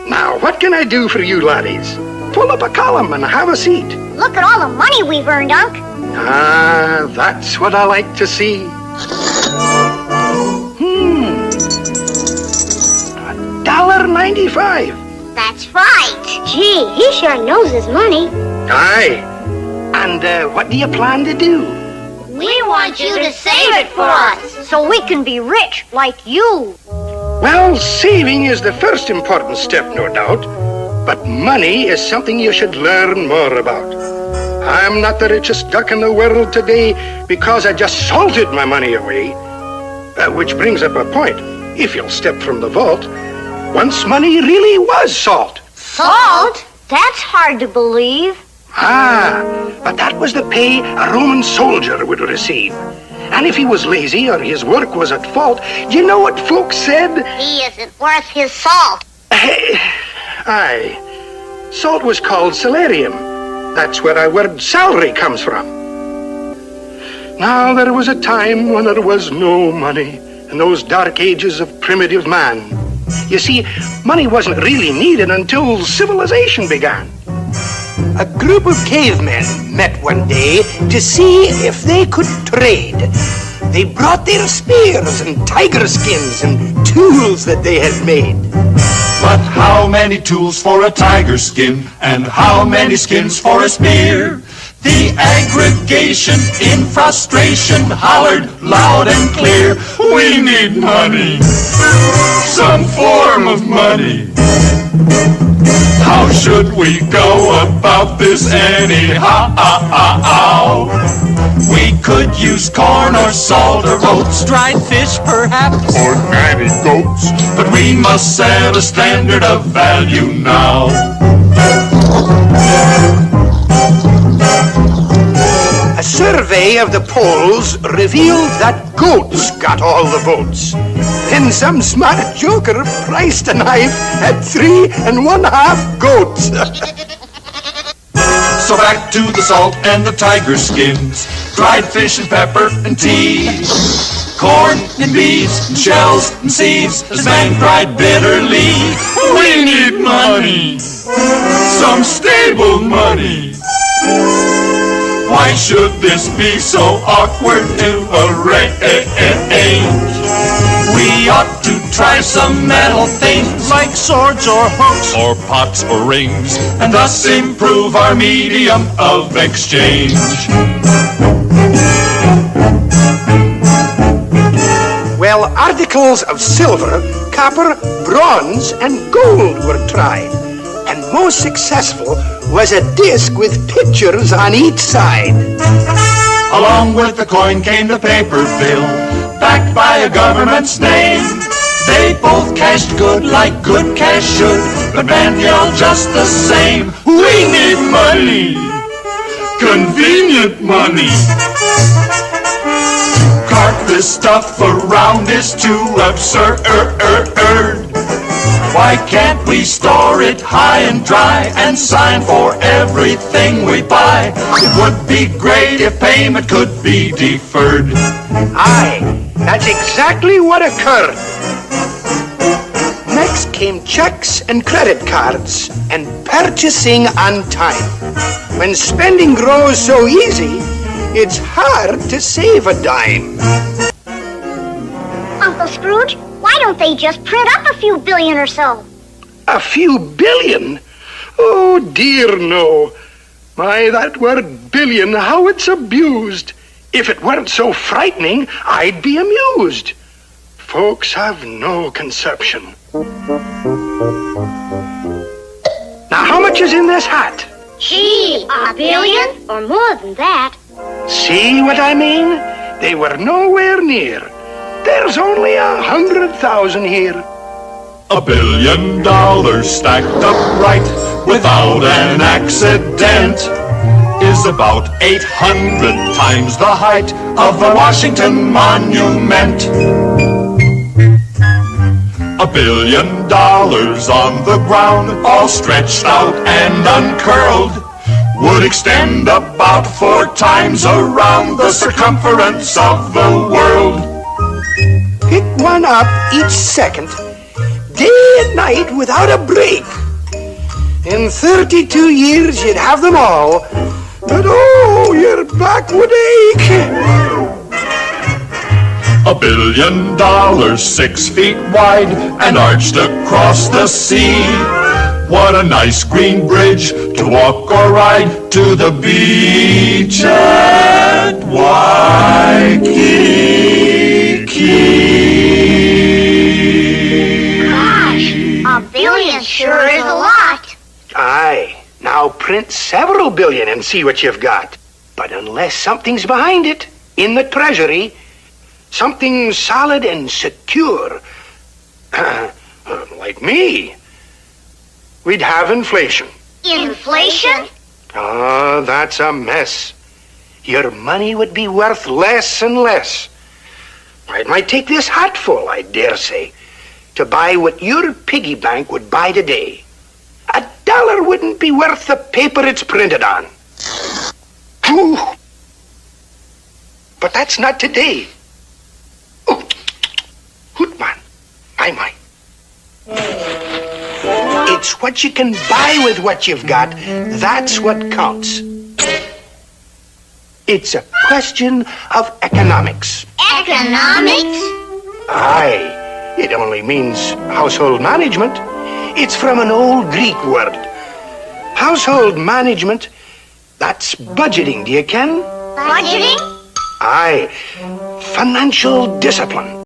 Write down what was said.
Now, what can I do for you laddies? Pull up a column and have a seat. Look at all the money we've earned, Unc. Ah, that's what I like to see. $1.95. That's right. Gee, he sure knows his money. Aye. And what do you plan to do? We want you to save it for us, so we can be rich like you. Well, saving is the first important step, no doubt. But money is something you should learn more about. I'm not the richest duck in the world today because I just salted my money away. Which brings up a point. If you'll step from the vault, once money really was salt. Salt? That's hard to believe. Ah, but that was the pay a Roman soldier would receive. And if he was lazy or his work was at fault, you know what folks said? He isn't worth his salt. Aye. Salt was called salarium. That's where our word salary comes from. Now, there was a time when there was no money in those dark ages of primitive man. You see, money wasn't really needed until civilization began. A group of cavemen met one day to see if they could trade. They brought their spears and tiger skins and tools that they had made. But how many tools for a tiger skin, and how many skins for a spear? The aggregation in frustration hollered loud and clear, we need money, some form of money. How should we go about this anyhow? We could use corn or salt or oats, dried fish perhaps, or nanny goats, but we must set a standard of value now. A survey of the polls revealed that goats got all the votes. Then some smart joker priced a knife at 3 1/2 goats. So back to the salt and the tiger skins, dried fish and pepper and tea, corn and beans and shells and seeds, as man cried bitterly, we need money, some stable money. Why should this be so awkward to arrange? We ought to try some metal things like swords or hooks or pots or rings, and thus improve our medium of exchange. Well, articles of silver, copper, bronze, and gold were tried. And most successful was a disc with pictures on each side. Along with the coin came the paper bill, backed by a government's name. They both cashed good like good cash should, but man yelled just the same, we need money, convenient money. Cart this stuff around is too absurd. Why can't we store it high and dry and sign for everything we buy? It would be great if payment could be deferred. Aye, that's exactly what occurred. Next came checks and credit cards and purchasing on time. When spending grows so easy, it's hard to save a dime. Uncle Scrooge, why don't they just print up a few billion or so? A few billion? Oh, dear, no. My, that word billion, how it's abused. If it weren't so frightening, I'd be amused. Folks have no conception. Now, how much is in this hat? Gee, a billion? Or more than that. See what I mean? They were nowhere near. There's only 100,000 here. $1 billion stacked upright without an accident is about 800 times the height of the Washington Monument. $1 billion on the ground, all stretched out and uncurled, would extend about 4 times around the circumference of the world. Pick one up each second, day and night without a break. In 32 years, you'd have them all. But oh, your back would ache. $1 billion, 6 feet wide, and arched across the sea. What a nice green bridge to walk or ride to the beach at Waikiki. Gosh, $1 billion sure is a lot. Aye, now print several billion and see what you've got. But unless something's behind it, in the treasury, something solid and secure, like me, we'd have inflation. Inflation? Ah, that's a mess. Your money would be worth less and less. It might take this hatful, I dare say, to buy what your piggy bank would buy today. $1 wouldn't be worth the paper it's printed on. Phew. But that's not today. Oh, Hootman, my. It's what you can buy with what you've got. That's what counts. It's a question of economics. Economics? Aye, it only means household management. It's from an old Greek word. Household management, that's budgeting, do you ken? Budgeting? Aye, financial discipline.